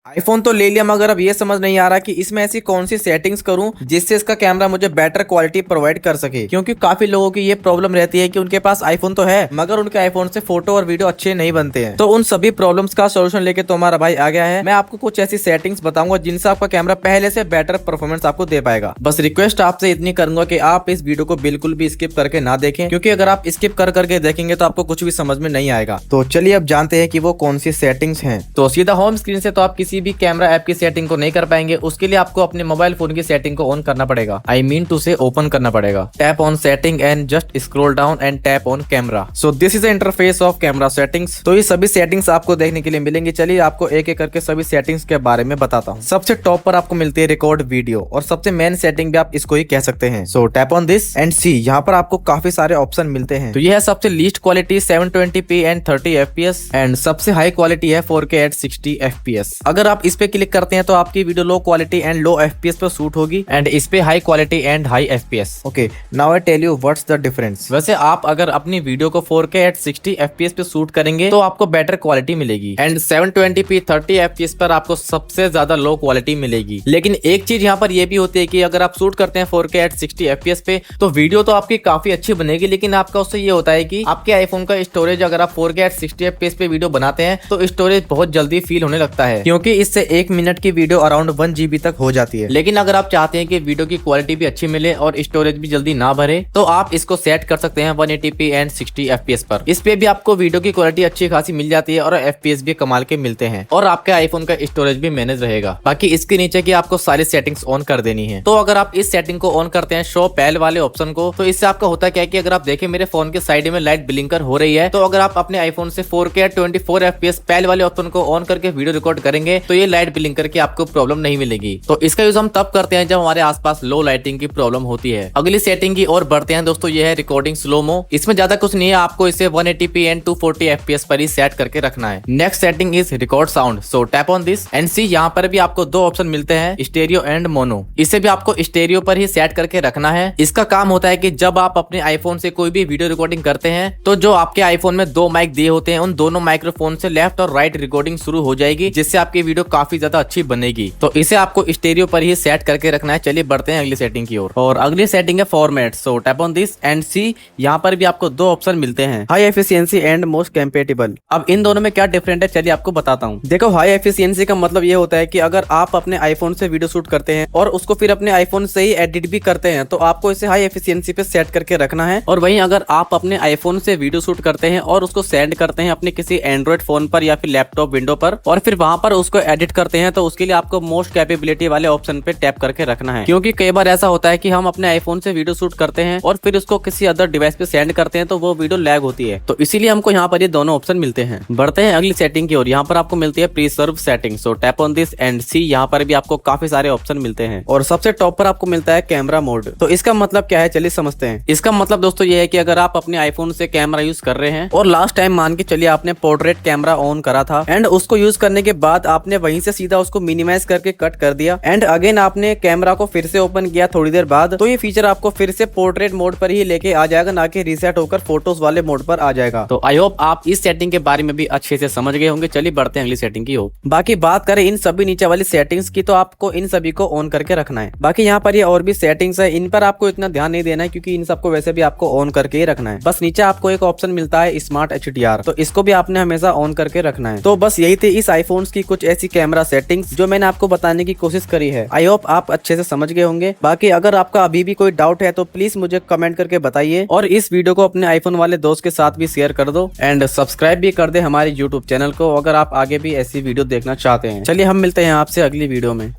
IPhone तो ले लिया, मगर अब ये समझ नहीं आ रहा कि इसमें ऐसी कौन सी सेटिंग्स करूं जिससे इसका कैमरा मुझे बेटर क्वालिटी प्रोवाइड कर सके। क्योंकि काफी लोगों की ये प्रॉब्लम रहती है कि उनके पास आईफोन तो है मगर उनके आईफोन से फोटो और वीडियो अच्छे नहीं बनते हैं। तो उन सभी प्रॉब्लम्स का सोल्यूशन लेके तो हमारा भाई आ गया है। मैं आपको कुछ ऐसी सेटिंग्स बताऊंगा जिनसे आपका कैमरा पहले से बेटर परफॉर्मेंस आपको दे पाएगा। बस रिक्वेस्ट आपसे इतनी करूंगा कि आप इस वीडियो को बिल्कुल भी स्किप करके ना देखें, क्योंकि अगर आप स्किप कर करके देखेंगे तो आपको कुछ भी समझ में नहीं आएगा। तो चलिए अब जानते हैं कि वो कौन सी सेटिंग्स हैं। तो सीधा होम स्क्रीन से तो आप किसी भी कैमरा ऐप की सेटिंग को नहीं कर पाएंगे। उसके लिए आपको अपने मोबाइल फोन की सेटिंग को ऑन करना पड़ेगा। आई मीन टू से ओपन करना पड़ेगा। Tap on setting and just scroll down and tap on camera. So this is the interface of camera settings. तो ये सभी सेटिंग्स आपको देखने के लिए मिलेंगी। चलिए आपको एक एक करके सभी सेटिंग्स के बारे में बताता हूँ। सबसे टॉप पर आपको मिलती है रिकॉर्ड वीडियो, और सबसे मेन सेटिंग भी आप इसको ही कह सकते हैं। सो tap on this and see. यहाँ पर आपको काफी सारे ऑप्शन मिलते हैं। तो ये है सबसे least quality 720p and 30 fps, and सबसे हाई क्वालिटी है 4K एट 60 fps। अगर आप इस पे क्लिक करते हैं तो आपकी video low quality and low FPS पे शूट होगी, एंड इस पे high quality and high FPS. Okay, now I tell you what's the difference. वैसे आप अगर अपनी वीडियो को 4K एट 60 fps पे शूट करेंगे तो आपको बेटर क्वालिटी मिलेगी, एंड 720p 30 fps पर आपको सबसे ज्यादा लो क्वालिटी मिलेगी। लेकिन एक चीज यहाँ पर यह भी होती है कि अगर आप शूट करते हैं 4K एट 60 fps पे तो वीडियो तो आपकी काफी अच्छी बनेगी, लेकिन आपका उससे ये होता है कि आपके आईफोन का स्टोरेज, अगर आप 4K एट 60 fps पे वीडियो बनाते हैं तो स्टोरेज बहुत जल्दी फील होने लगता है, क्योंकि इससे 1 मिनट की वीडियो अराउंड 1 GB तक हो जाती है। लेकिन अगर आप चाहते हैं कि वीडियो की क्वालिटी भी अच्छी मिले और स्टोरेज भी जल्दी ना भरे तो आप इसको सेट कर सकते हैं 180p एंड 60 fps पर। इस पे भी आपको वीडियो की क्वालिटी अच्छी खासी मिल जाती है और fps भी कमाल के मिलते हैं, और आपके आईफोन का स्टोरेज भी मैनेज रहेगा। बाकी इसके नीचे की आपको सारी सेटिंग्स ऑन कर देनी है। तो अगर आप इस सेटिंग को ऑन करते हैं शो पहल वाले ऑप्शन को, तो इससे आपका होता क्या है कि अगर आप देखें मेरे फोन के साइड में लाइट ब्लिंकर हो रही है, तो अगर आप अपने आईफोन से 4K 24 fps पहल वाले ऑप्शन को ऑन करके वीडियो रिकॉर्ड करेंगे तो ये लाइट ब्लिंकर की आपको प्रॉब्लम नहीं मिलेगी। तो इसका यूज हम तब करते हैं जब हमारे आसपास लो लाइटिंग की प्रॉब्लम होती है। अगली सेटिंग की ओर बढ़ते हैं दोस्तों, ये है रिकॉर्डिंग स्लोमो। इसमें ज्यादा कुछ नहीं है, आपको इसे 180p एंड 240 fps पर ही सेट करके रखना है। Next setting is record sound. So tap on this and see. यहाँ पर भी आपको दो ऑप्शन मिलते हैं, स्टेरियो एंड मोनो। इसे भी आपको स्टेरियो पर ही सेट करके रखना है। इसका काम होता है कि जब आप अपने आईफोन से कोई भी वीडियो रिकॉर्डिंग करते हैं तो जो आपके आईफोन में दो माइक दिए होते हैं उन दोनों माइक्रोफोन से लेफ्ट और राइट रिकॉर्डिंग शुरू हो जाएगी, जिससे आपकी वीडियो काफी ज्यादा अच्छी बनेगी। तो इसे आपको स्टेरियो पर ही सेट करके रखना है। चलिए बढ़ते हैं अगली सेटिंग की ओर, और अगली सेटिंग है format. So tap on this and see. यहाँ पर भी आपको दो ऑप्शन मिलते हैं, high efficiency and most compatible. अब इन दोनों में क्या डिफरेंट है चलिए आपको बताता हूँ। देखो, हाई एफिशिएंसी का मतलब ये होता है कि अगर आप अपने आईफोन से वीडियो शूट करते हैं और उसको फिर अपने आईफोन से ही एडिट भी करते हैं तो आपको इसे हाई एफिशिएंसी पे सेट करके रखना है। और वहीं अगर आप अपने आईफोन से वीडियो शूट करते हैं और उसको सेंड करते हैं अपने किसी एंड्रॉइड फोन पर या फिर लैपटॉप विंडो पर और फिर वहां पर उसको एडिट करते हैं तो उसके लिए आपको मोस्ट कैपेबिलिटी वाले ऑप्शन पे टैप करके रखना है। क्योंकि कई बार ऐसा होता है कि हम अपने आईफोन से वीडियो शूट करते हैं और फिर उसको किसी अदर डिवाइस पे सेंड करते हैं तो वो वीडियो लैग होती है। तो इसीलिए हमको यहाँ पर ये दोनों ऑप्शन मिलते हैं। बढ़ते हैं अगली सेटिंग की ओर। यहाँ पर आपको मिलती है preserve setting. So tap on this and see. यहाँ पर भी आपको काफी सारे ऑप्शन मिलते हैं और सबसे टॉप पर आपको मिलता है कैमरा मोड। तो इसका मतलब क्या है चलिए समझते हैं। इसका मतलब दोस्तों ये है कि अगर आप अपने आईफोन से कैमरा यूज कर रहे हैं और लास्ट टाइम मान के चलिए आपने पोर्ट्रेट कैमरा ऑन करा था एंड उसको यूज करने के बाद आपने वहीं से सीधा उसको मिनिमाइज करके कट कर दिया एंड अगेन आपने कैमरा को फिर से ओपन किया थोड़ी देर बाद, तो ये फीचर आपको फिर से पोर्ट्रेट मोड पर ही लेके आ जाएगा, ना कि रीसेट होकर फोटोज वाले मोड पर आ जाएगा। तो आई होप आप इस सेटिंग के बारे में भी अच्छे से समझ गए होंगे। चलिए बढ़ते हैं अगली सेटिंग की ओर। बाकी बात करें इन सभी नीचे वाली सेटिंग्स की तो आपको इन सभी को ऑन करके रखना है। बाकी यहाँ पर ये और भी सेटिंग्स है, इन पर आपको इतना ध्यान नहीं देना है क्योंकि इन सबको वैसे भी आपको ऑन करके ही रखना है। बस नीचे आपको एक ऑप्शन मिलता है स्मार्ट HDR, तो इसको भी आपने हमेशा ऑन करके रखना है। तो बस यही थी इस आईफोन की कुछ ऐसी कैमरा सेटिंग्स जो मैंने आपको बताने की कोशिश करी है। आई होप आप अच्छे से समझ गए होंगे। बाकी अगर आपका अभी भी कोई डाउट है तो प्लीज मुझे कमेंट करके बताइए, और इस वीडियो को अपने आईफोन वाले दोस्त के साथ भी शेयर कर दो एंड सब्सक्राइब भी कर दे हमारे यूट्यूब चैनल को अगर आप आगे भी ऐसी वीडियो देखना चाहते हैं। चलिए हम मिलते हैं आपसे अगली वीडियो में।